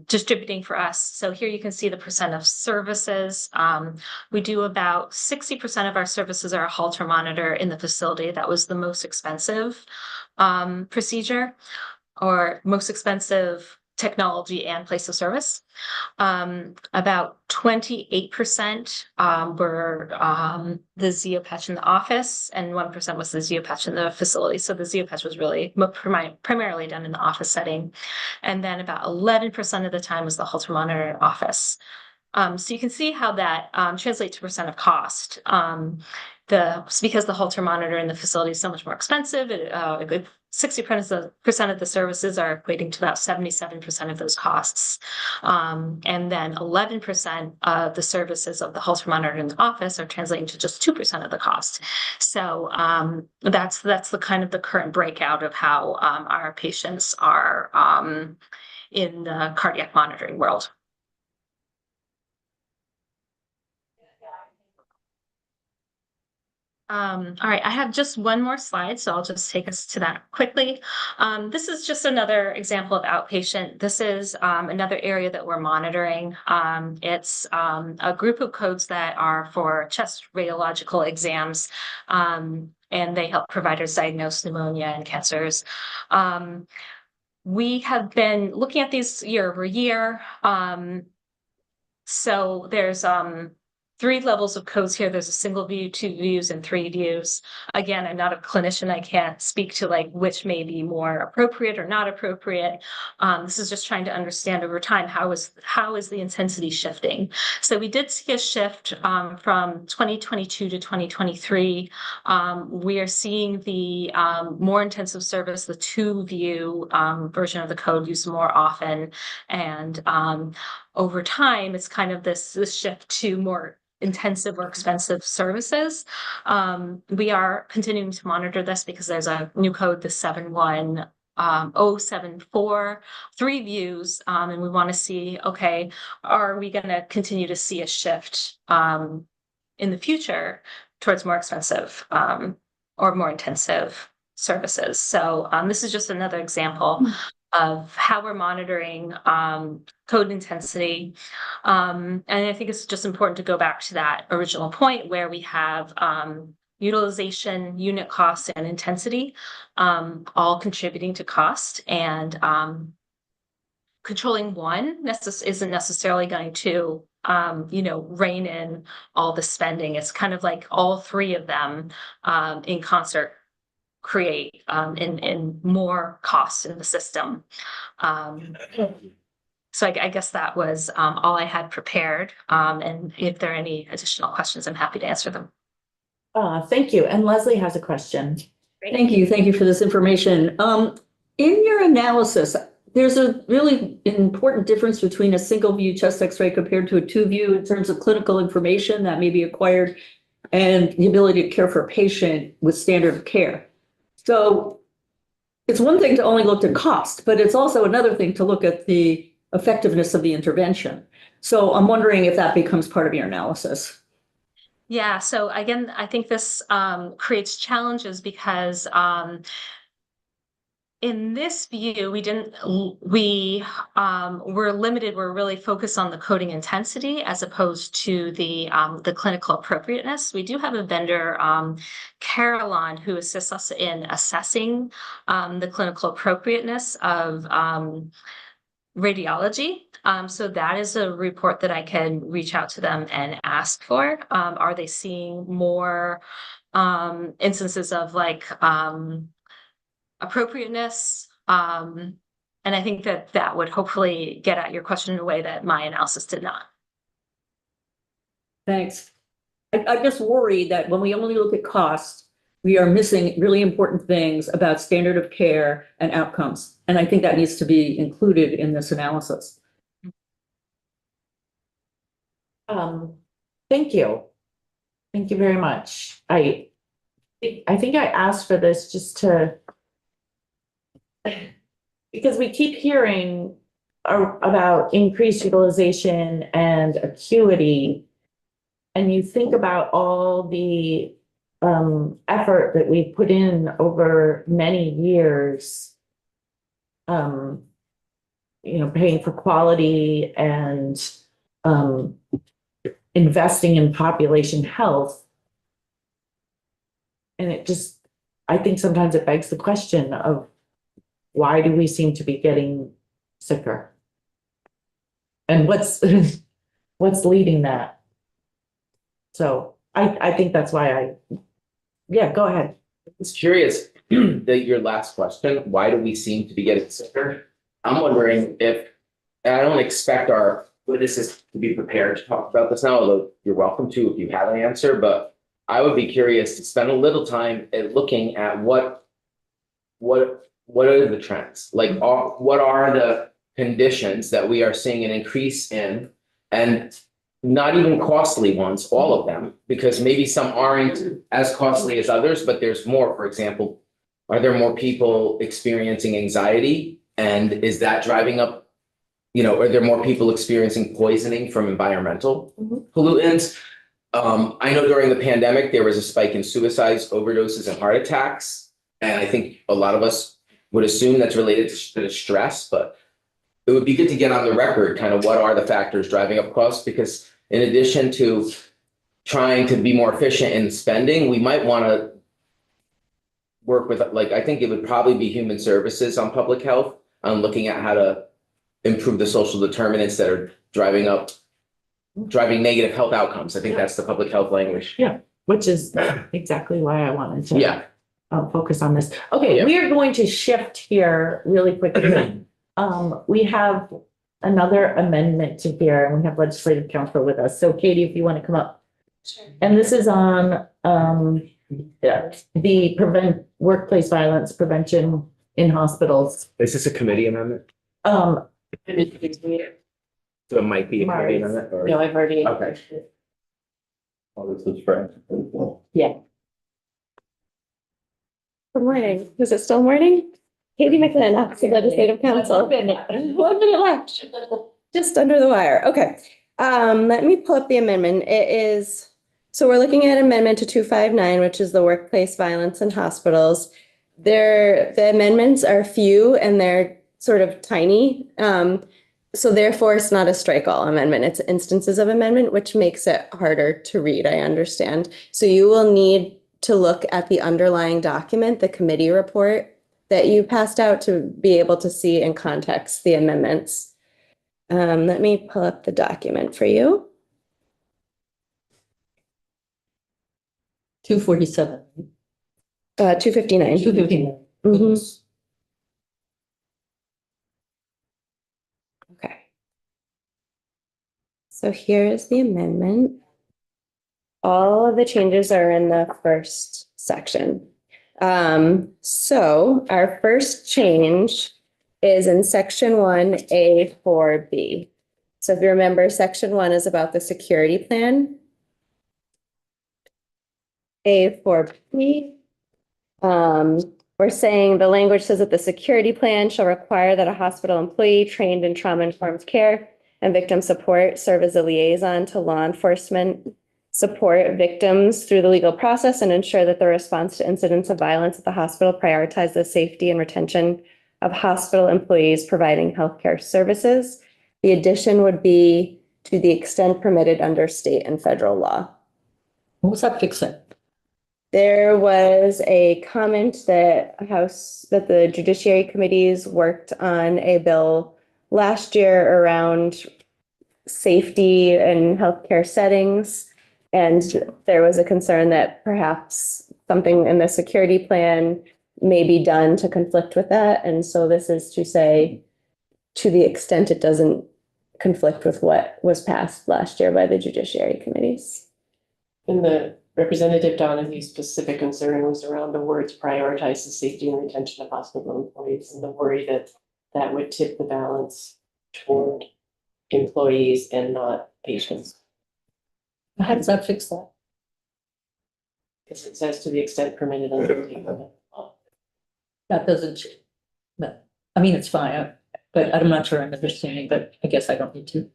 distributing for us. So here you can see the percent of services. We do about 60% of our services are a Holter monitor in the facility. That was the most expensive procedure or most expensive technology and place of service. About 28% were the Zio patch in the office, and 1% was the Zio patch in the facility. So the Zio patch was really primarily done in the office setting. And then about 11% of the time was the Holter monitor in office. So you can see how that translates to percent of cost. Because the Holter monitor in the facility is so much more expensive, 60% of the services are equating to about 77% of those costs. And then 11% of the services of the Holter monitor in the office are translating to just 2% of the cost. So that's the kind of the current breakout of how our patients are in the cardiac monitoring world. All right, I have just one more slide, so I'll just take us to that quickly. This is just another example of outpatient. This is another area that we're monitoring. It's a group of codes that are for chest radiological exams, and they help providers diagnose pneumonia and cancers. We have been looking at these year over year. So there's 3 levels of codes here. There's a single view, 2 views, and 3 views. Again, I'm not a clinician. I can't speak to like which may be more appropriate or not appropriate. This is just trying to understand over time how is the intensity shifting. So we did see a shift from 2022 to 2023. We are seeing the more intensive service, the 2 view version of the code used more often, and over time, it's kind of this shift to more intensive or expensive services. We are continuing to monitor this because there's a new code, the 71074, 3 views, and we want to see, okay, are we going to continue to see a shift in the future towards more expensive or more intensive services? So this is just another example of how we're monitoring code intensity. And I think it's just important to go back to that original point where we have utilization, unit cost, and intensity all contributing to cost. And controlling one isn't necessarily going to rein in all the spending. It's kind of like all 3 of them in concert create in more costs in the system. So I guess that was all I had prepared. And if there are any additional questions, I'm happy to answer them. Thank you. And Leslie has a question. Thank you. Thank you for this information. In your analysis, there's a really important difference between a single view chest X-ray compared to a 2 view in terms of clinical information that may be acquired and the ability to care for a patient with standard of care. So it's one thing to only look at cost, but it's also another thing to look at the effectiveness of the intervention. So I'm wondering if that becomes part of your analysis. Yeah, so again, I think this creates challenges because in this view, we were limited. We're really focused on the coding intensity as opposed to the clinical appropriateness. We do have a vendor, Carillon, who assists us in assessing the clinical appropriateness of radiology. So that is a report that I can reach out to them and ask for. Are they seeing more instances of like appropriateness? And I think that would hopefully get at your question in a way that my analysis did not. Thanks. I just worry that when we only look at cost, we are missing really important things about standard of care and outcomes. And I think that needs to be included in this analysis. Thank you. Thank you very much. I think I asked for this just because we keep hearing about increased utilization and acuity. and you think about all the effort that we put in over many years, paying for quality and investing in population health. And I think sometimes it begs the question of why do we seem to be getting sicker? And what's leading that? So I think that's why go ahead. I was curious that your last question, why do we seem to be getting sicker? I'm wondering if, and I don't expect our witnesses to be prepared to talk about this now, although you're welcome to if you have an answer, but I would be curious to spend a little time at looking at what are the trends? Like, what are the conditions that we are seeing an increase in? And not even costly ones, all of them, because maybe some aren't as costly as others, but there's more. For example, are there more people experiencing anxiety? And is that driving up, are there more people experiencing poisoning from environmental pollutants? I know during the pandemic, there was a spike in suicides, overdoses, and heart attacks. And I think a lot of us would assume that's related to the stress, but it would be good to get on the record kind of what are the factors driving up costs, because in addition to trying to be more efficient in spending, we might want to work with, I think it would probably be human services on public health, on looking at how to improve the social determinants that are driving negative health outcomes. I think that's the public health language. Yeah, which is exactly why I wanted to Yeah. focus on this. Okay, Yeah. we are going to shift here really quickly. We have another amendment to here, and we have legislative counsel with us. So Katie, if you want to come up. Sure. And this is on the workplace violence prevention in hospitals. Is this a committee amendment? Um, So it might be a committee amendment or? no, I've already. Okay. Oh, this is Frank. Yeah. Good morning. Is it still morning? Katie McLennan, Office of Legislative Counsel. 1 minute left. Just under the wire. Okay. Let me pull up the amendment. So we're looking at amendment to 259, which is the workplace violence in hospitals. The amendments are few and they're sort of tiny. So therefore it's not a strike all amendment. It's instances of amendment, which makes it harder to read, I understand. So you will need to look at the underlying document, the committee report that you passed out, to be able to see in context the amendments. Let me pull up the document for you. 247. 259. 259. Mhm. Okay. So here is the amendment. All of the changes are in the first section. So our first change is in section 1A4B. So if you remember, section 1 is about the security plan. A4B, we're saying the language says that the security plan shall require that a hospital employee trained in trauma-informed care and victim support serve as a liaison to law enforcement, support victims through the legal process, and ensure that the response to incidents of violence at the hospital prioritize the safety and retention of hospital employees providing healthcare services. The addition would be to the extent permitted under state and federal law. What was that fixing? There was a comment that the Judiciary Committees worked on a bill last year around safety and healthcare settings. And there was a concern that perhaps something in the security plan may be done to conflict with that. And so this is to say, to the extent it doesn't conflict with what was passed last year by the Judiciary Committees. And the Representative Donahue's specific concern was around the words prioritize the safety and retention of hospital employees, and the worry that that would tip the balance toward employees and not patients. How does that fix that? Because it says to the extent permitted under the law. That doesn't, but, I mean, it's fine, but I'm not sure I'm understanding, but I guess I don't need to.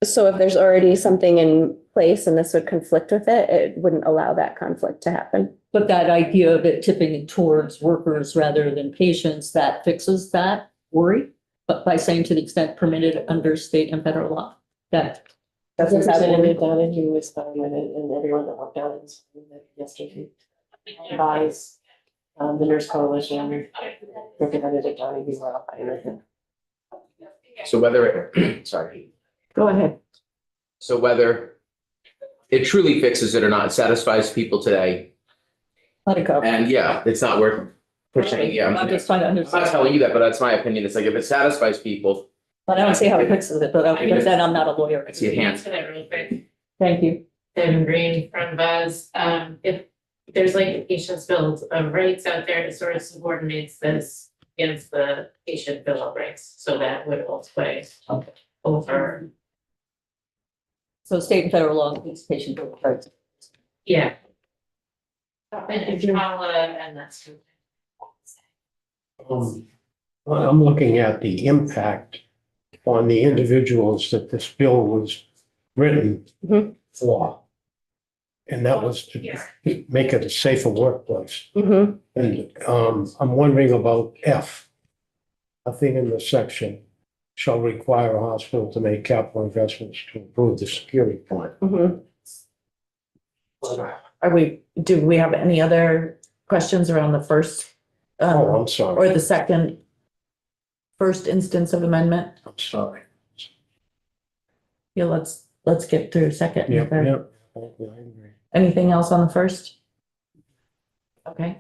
So if there's already something in place and this would conflict with it, it wouldn't allow that conflict to happen. But that idea of it tipping towards workers rather than patients, that fixes that worry. But by saying to the extent permitted under state and federal law, that doesn't have Representative worry. Donahue was fine with it, and everyone that walked out was fine with it yesterday. Advise, the nurse coalition, Representative Donahue were all fine with it. So whether it, sorry, Go ahead. so whether it truly fixes it or not, it satisfies people today. Let it go. And yeah, it's not worth pushing. Yeah, I'm just trying to I'm not understand, telling you that, but that's my opinion. It's like if it satisfies people, but I don't see how it fixes it, but then I'm not a lawyer. I see a hand. To that really quick, Thank you. Devin Green from Buzz, if there's like a patient's bill of rights out there, it sort of subordinates this against the patient bill of rights, so that would ultimately over, So state and federal law includes patient rights. yeah. And that's. I'm looking at the impact on the individuals that this bill was written Mhm. for. And that was to make it a safer workplace. Mm-hmm. And I'm wondering about F. Nothing in the section shall require a hospital to make capital investments to improve the security plan. Mm-hmm. Do we have any other questions around the first? Oh, I'm Or sorry, the second, first instance of amendment? I'm sorry. Yeah, let's get through second. and Yeah, third. yeah. I agree. Anything else on the first? Okay,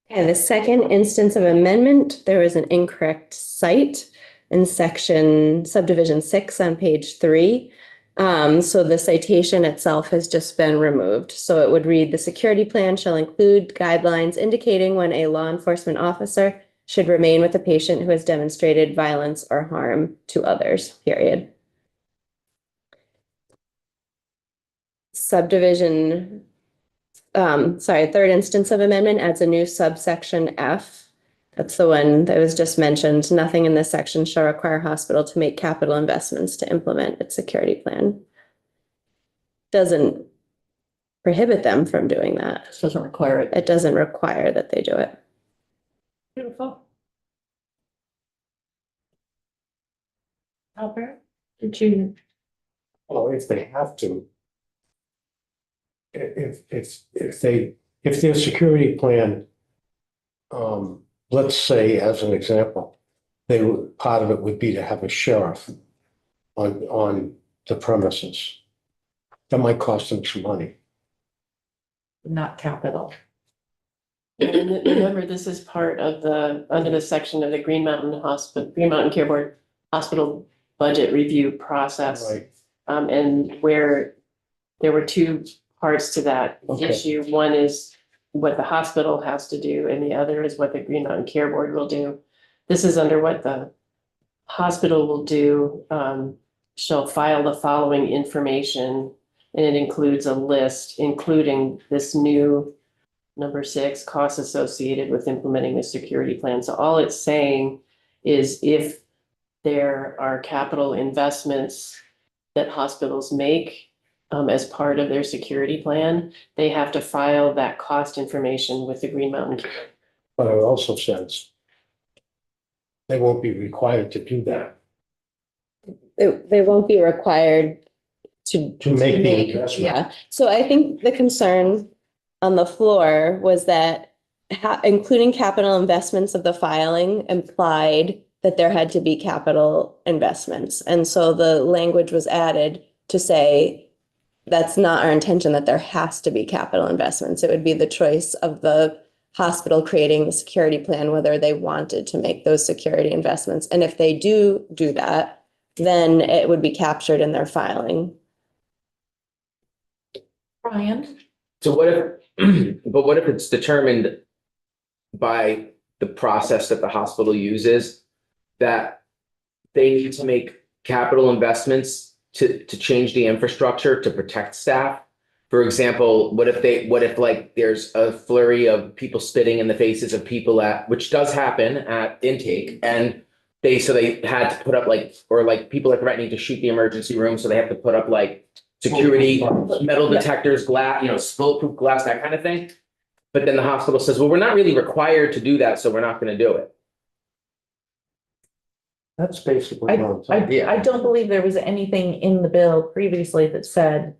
And the second instance of amendment, there was an incorrect site in section subdivision 6 on page 3. So the citation itself has just been removed. So it would read, the security plan shall include guidelines indicating when a law enforcement officer should remain with a patient who has demonstrated violence or harm to others, period. Subdivision, third instance of amendment adds a new subsection F. That's the one that was just mentioned. Nothing in this section shall require hospital to make capital investments to implement its security plan. Doesn't prohibit them from doing that. This doesn't require it. It doesn't require that they do it. Beautiful. Albert, did you? Well, if they have to. If their security plan, let's say as an example, part of it would be to have a sheriff on the premises. That might cost them some money. Not capital. And remember, this is part of under the section of the Green Mountain Care Board Hospital Budget Review process. Right. And where there were two parts to that Okay. issue. One is what the hospital has to do, and the other is what the Green Mountain Care Board will do. This is under what the hospital will do, shall file the following information, and it includes a list, including this new number 6, costs associated with implementing the security plan. So all it's saying is if there are capital investments that hospitals make as part of their security plan, they have to file that cost information with the Green Mountain. But it also says they won't be required to do that, They won't be required to to make the investment. Yeah, so I think the concern on the floor was that including capital investments of the filing implied that there had to be capital investments. And so the language was added to say, that's not our intention, that there has to be capital investments. It would be the choice of the hospital creating the security plan, whether they wanted to make those security investments. And if they do that, then it would be captured in their filing. Brian? So what if, but what if it's determined by the process that the hospital uses that they need to make capital investments to change the infrastructure to protect staff? For example, what if like there's a flurry of people spitting in the faces of people which does happen at intake, and they had to put up or people are threatening to shoot the emergency room, so they have to put up security, metal detectors, glass, bulletproof glass, that kind of thing. But then the hospital says, well, we're not really required to do that, so we're not gonna do it. That's basically what I'm saying. Yeah. I don't believe there was anything in the bill previously that said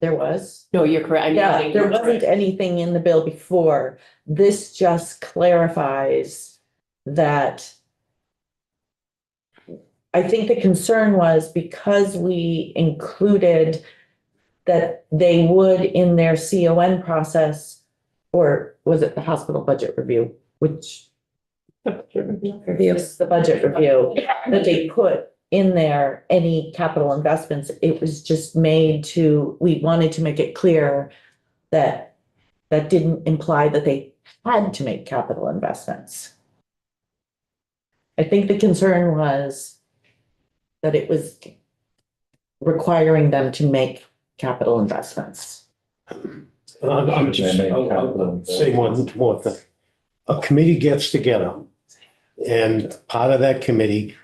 there was. No, you're correct. Yeah, there wasn't anything in the bill before. This just clarifies that. I think the concern was because we included that they would in their CON process, or was it the hospital budget review, which it's the budget review, that they put in there any capital investments. It was just we wanted to make it clear that that didn't imply that they had to make capital investments. I think the concern was that it was requiring them to make capital investments. I'm just, I'll say one more thing. A committee gets together, and part of that committee,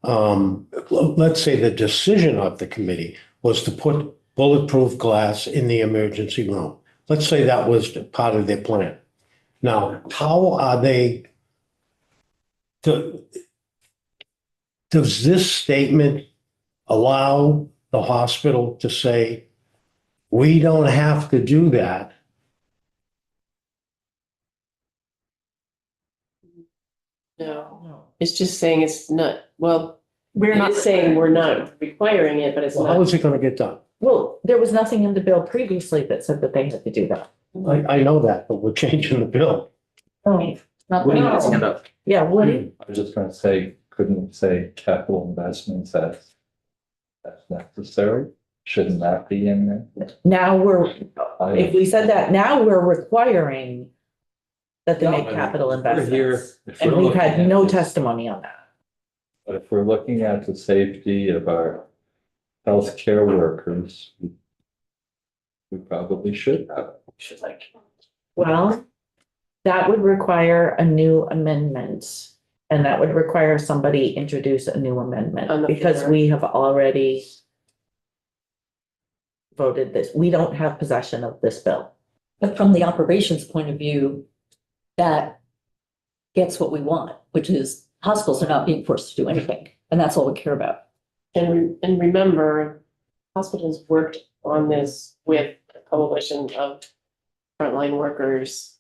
let's say the decision of the committee was to put bulletproof glass in the emergency room. Let's say that was part of their plan. Now, how are they? Does this statement allow the hospital to say, we don't have to do that? No, it's just saying it's not, well, We're not saying we're not requiring it, but it's Well, how not. is it gonna get done? Well, there was nothing in the bill previously that said that they had to do that. I know that, but we're changing the bill. Oh, not What do you that. stand up? Yeah, Woody, I was just gonna say, couldn't we say capital investments as necessary? Shouldn't that be in there? now I- if we said that, now we're requiring that they No, make I mean, capital we're here- investments. if we're And we've looking had at no this- testimony on that. But if we're looking at the safety of our healthcare workers, we probably should have. Well, that would require a new amendment. And that would require somebody introduce a new On amendment the because floor. we have already voted this. We don't have possession of this bill. But from the operations point of view, that gets what we want, which is hospitals are not being forced to do anything. And that's all we care about. And remember, hospitals worked on this with a coalition of frontline workers.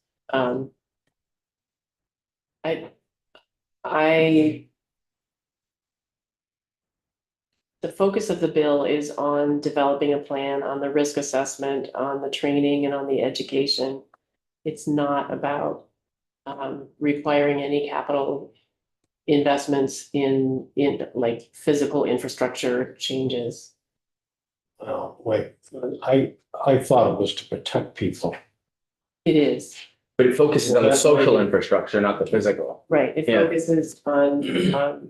The focus of the bill is on developing a plan, on the risk assessment, on the training and on the education. It's not about requiring any capital investments in like physical infrastructure changes. Oh, wait, I thought it was to protect people. It is, But it focuses on the social infrastructure, not the physical. right, it Yeah. focuses on the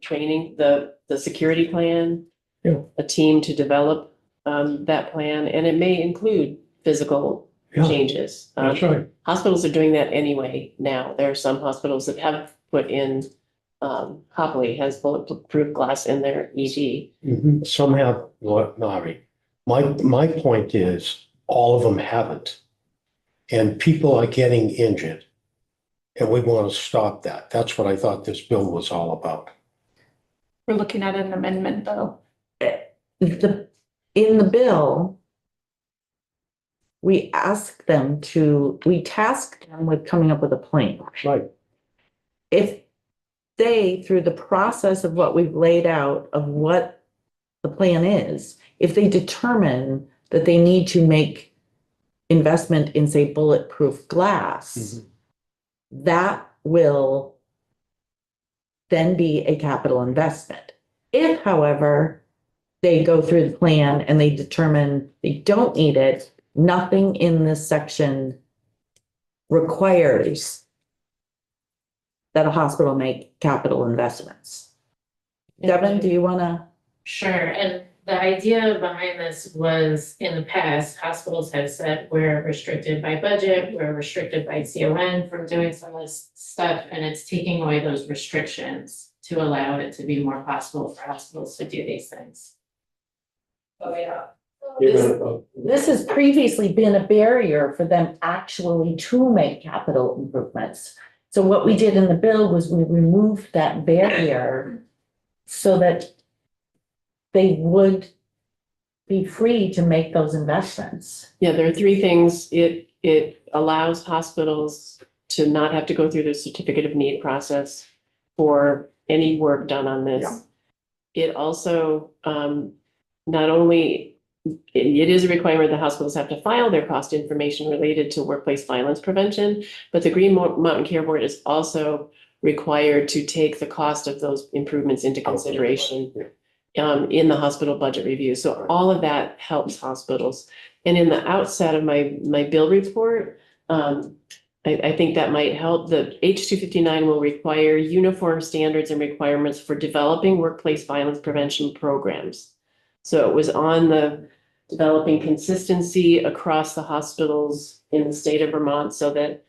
training, the security plan. Yeah. A team to develop that plan, and it may include physical Yeah, changes. that's right. Hospitals are doing that anyway now. There are some hospitals that have put in, Copley has bulletproof glass in their ED. Mhm. Some have, Laurie. My point is, all of them haven't. And people are getting injured. And we want to stop that. That's what I thought this bill was all about. We're looking at an amendment though. In the bill, we tasked them with coming up with a plan. Right. If they, through the process of what we've laid out of what the plan is, if they determine that they need to make investment in, say, bulletproof glass, that will then be a capital investment. If, however, they go through the plan and they determine they don't need it, nothing in this section requires that a hospital make capital investments. Devin, do you want to? Sure, and the idea behind this was, in the past, hospitals have said we're restricted by budget, we're restricted by CON from doing some of this stuff, and it's taking away those restrictions. to allow it to be more possible for hospitals to do these things. Oh, yeah. This has previously been a barrier for them actually to make capital improvements. So what we did in the bill was we removed that barrier so that they would be free to make those investments. Yeah, there are three things. It allows hospitals to not have to go through the certificate of need process for any work done on this. Yeah. It also, not only, it is a requirement that hospitals have to file their cost information related to workplace violence prevention, but the Green Mountain Care Board is also required to take the cost of those improvements into consideration in the hospital budget review. So all of that helps hospitals. And in the outset of my bill report, I think that might help. The H-259 will require uniform standards and requirements for developing workplace violence prevention programs. So it was on the developing consistency across the hospitals in the state of Vermont so that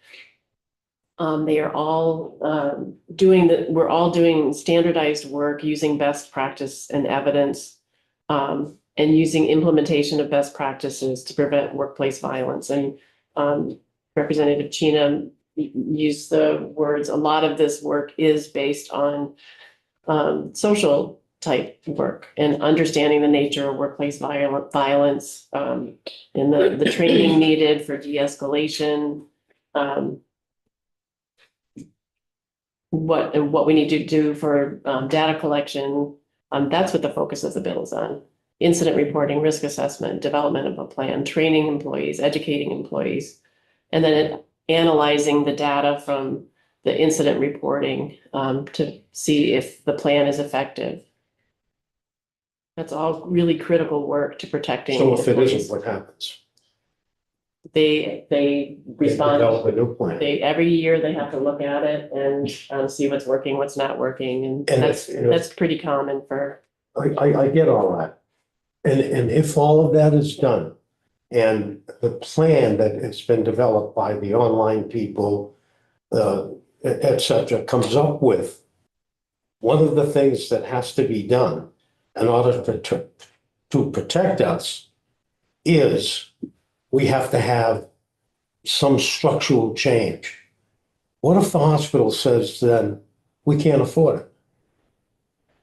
they are all we're all doing standardized work using best practice and evidence and using implementation of best practices to prevent workplace violence. And Representative Chena used the words, a lot of this work is based on social type work and understanding the nature of workplace violence and the training needed for de-escalation. What we need to do for data collection. That's what the focus of the bill is on. Incident reporting, risk assessment, development of a plan, training employees, educating employees, and then analyzing the data from the incident reporting to see if the plan is effective. That's all really critical work to protecting. So if it employees. isn't, what happens? They respond. Develop a new plan. Every year they have to look at it and see what's working, what's not working, and And that's pretty common for. I get all that. And if all of that is done, and the plan that has been developed by the online people, et cetera, comes up with, one of the things that has to be done in order to protect us is we have to have some structural change. What if the hospital says then we can't afford it?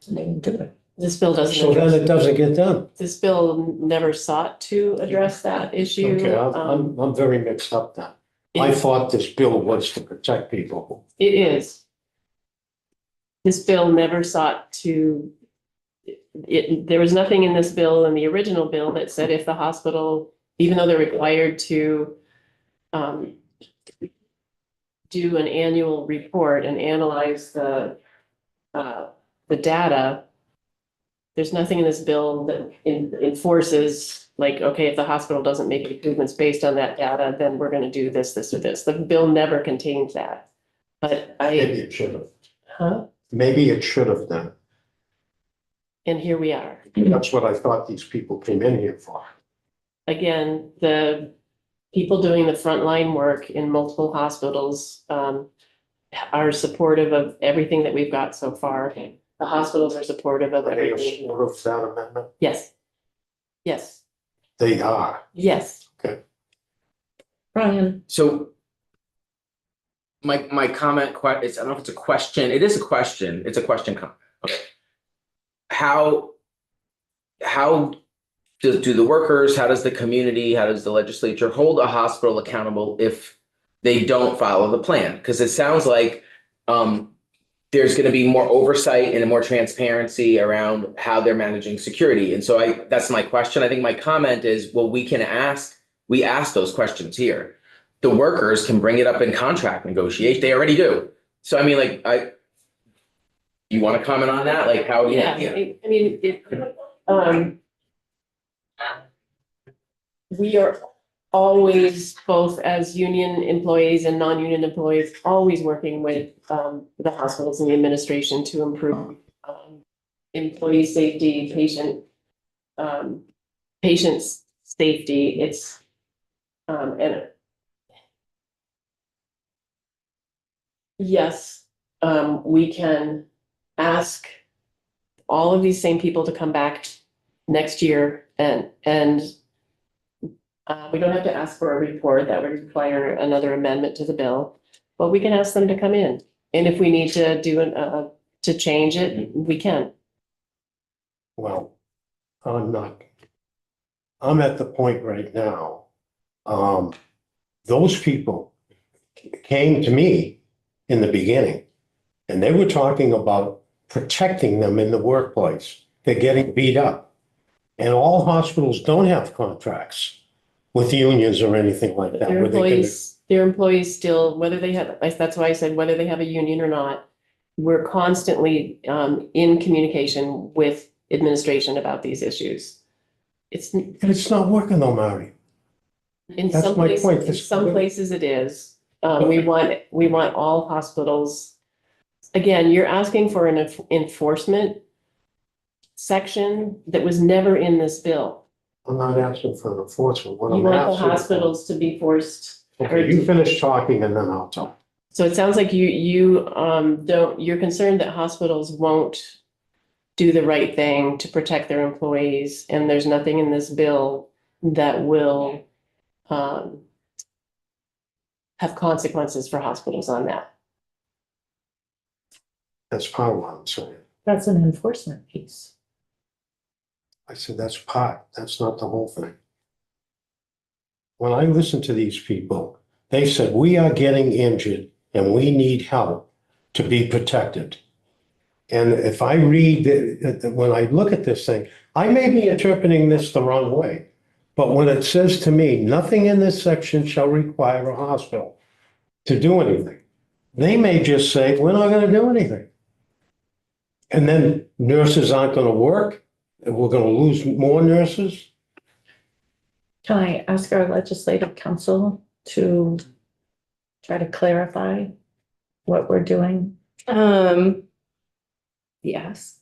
They can do it. This bill doesn't. So then it doesn't get done. This bill never sought to address that issue. Okay, I'm very mixed up then. I thought this bill was to protect people. It is. This bill never sought to, there was nothing in this bill, in the original bill, that said if the hospital, even though they're required to do an annual report and analyze the data, there's nothing in this bill that enforces, like, okay, if the hospital doesn't make improvements based on that data, then we're gonna do this, this, or this. The bill never contains that. But Maybe it should have. Huh? Maybe it should have done. And here we are. That's what I thought these people came in here for. Again, the people doing the frontline work in multiple hospitals are supportive of everything that we've got so far. The hospitals are supportive of Are they everything. supportive of that amendment? Yes. Yes, They are. yes. Brian, So my comment, I don't know if it's a question. It is a question. It's a question comment. Okay. How do the workers, how does the community, how does the legislature hold a hospital accountable if they don't follow the plan? Because it sounds like there's going to be more oversight and more transparency around how they're managing security. And so that's my question. I think my comment is, well, we ask those questions here. The workers can bring it up in contract negotiation. They already do. So I mean, like, you want to comment on that? Like how? Yeah, I mean, we are always, both as union employees and non-union employees, always working with the hospitals and the administration to improve employee safety, patients' safety. It's and yes, we can ask all of these same people to come back next year and we don't have to ask for a report that would require another amendment to the bill, but we can ask them to come in. And if we need to to change it, we can. Well, I'm at the point right now. Those people came to me in the beginning and they were talking about protecting them in the workplace. They're getting beat up. And all hospitals don't have contracts with unions or anything like that. Their employees still, whether they have, that's why I said whether they have a union or not, we're constantly in communication with administration about these issues. It's not working though, Mary. In That's some my places, point. in some places it is. We want all hospitals. Again, you're asking for an enforcement section that was never in this bill. I'm not asking for an enforcement. What You I'm want the asking for- hospitals to be forced. Okay, you finish talking and then I'll talk. So it sounds like you don't, you're concerned that hospitals won't do the right thing to protect their employees, and there's nothing in this bill that will have consequences for hospitals on that. That's part of what I'm saying. That's an enforcement piece. I said, that's part, that's not the whole thing. When I listen to these people, they said, we are getting injured and we need help to be protected. And if I read, when I look at this thing, I may be interpreting this the wrong way. But when it says to me, nothing in this section shall require a hospital to do anything, they may just say, we're not going to do anything. And then nurses aren't going to work, and we're going to lose more nurses. Can I ask our legislative council to try to clarify what we're doing? Yes.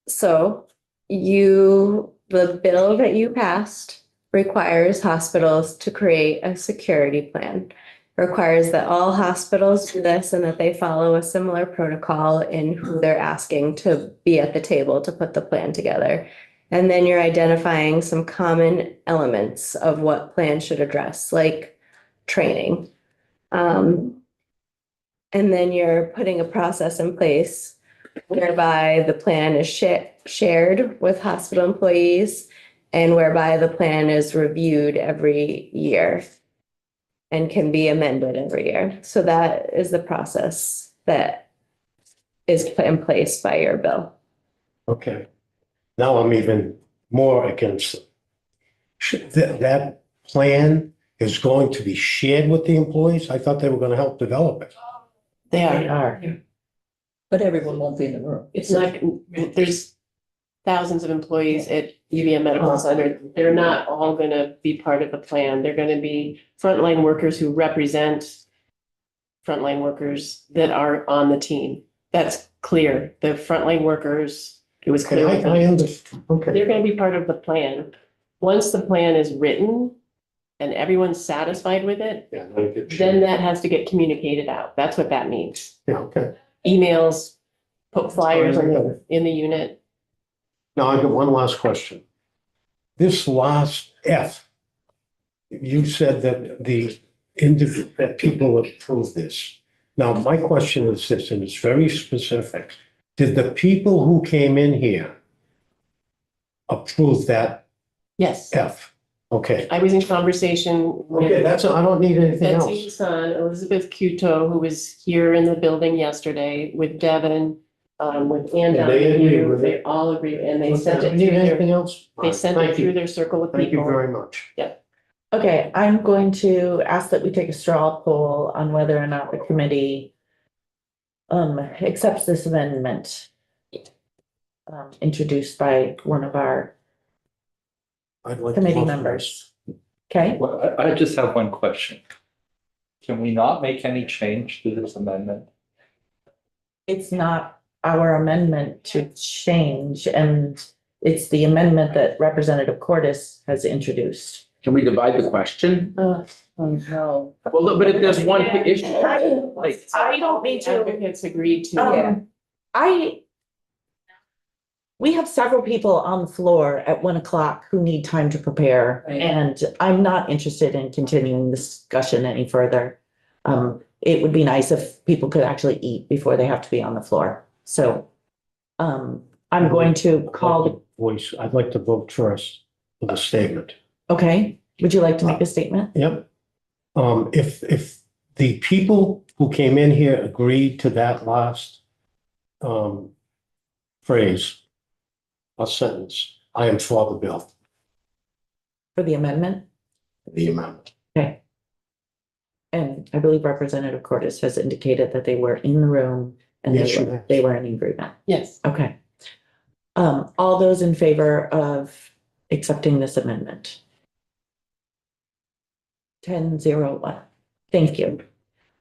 So the bill that you passed requires hospitals to create a security plan. Requires that all hospitals do this and that they follow a similar protocol in who they're asking to be at the table to put the plan together. And then you're identifying some common elements of what plan should address, like training. And then you're putting a process in place whereby the plan is shared with hospital employees and whereby the plan is reviewed every year and can be amended every year. So that is the process that is put in place by your bill. Okay. Now I'm even more against it. That plan is going to be shared with the employees? I thought they were going to help develop it. They They are. are. But everyone won't be in the room. It's like, there's thousands of employees at UVM Medical Center. They're not all gonna be part of the plan. They're gonna be frontline workers who represent frontline workers that are on the team. That's clear. The frontline workers, it was Okay, clear. I understand. Okay. They're gonna be part of the plan. Once the plan is written and everyone's satisfied with it, Yeah, I get you. then that has to get communicated out. That's what that means. Yeah, okay. Emails, put flyers in the unit. Now I got one last question. This last F, you said that that people approve this. Now, my question is this, and it's very specific. Did the people who came in here approve that Yes. F? Okay. I was in conversation Okay, with I don't need anything Betsy else. Hassan, Elizabeth Cuto, who was here in the building yesterday, with Devin, with Ann And they agree Donahue. with They it? all agree, and they sent Do it you need through their, anything else? they sent it Thank you. through their circle of Thank you people. very much. Okay, I'm going to ask that we take a straw poll on whether or not the committee accepts this amendment introduced by one of our I'd like to committee vote for members. Okay, Well, I just have one question. Can we not make any change to this amendment? it's not our amendment to change, and it's the amendment that Representative Cordes has introduced. Can we divide the question? Oh, no. Well, look, but if there's one issue, like, I don't need to. Advocates agreed to. We have several people on the floor at 1 o'clock who need time to prepare, Right. and I'm not interested in continuing this discussion any further. It would be nice if people could actually eat before they have to be on the floor. So, I'm going to call, Voice, I'd like to vote first for the statement. okay, would you like to make a statement? Yep. If the people who came in here agreed to that last phrase or sentence, I am for the bill, For the amendment? the amendment. Okay. And I believe Representative Cordes has indicated that they were in the room and Yes, she has. they were in agreement. Yes. Okay. All those in favor of accepting this amendment? 10-0-1. Thank you.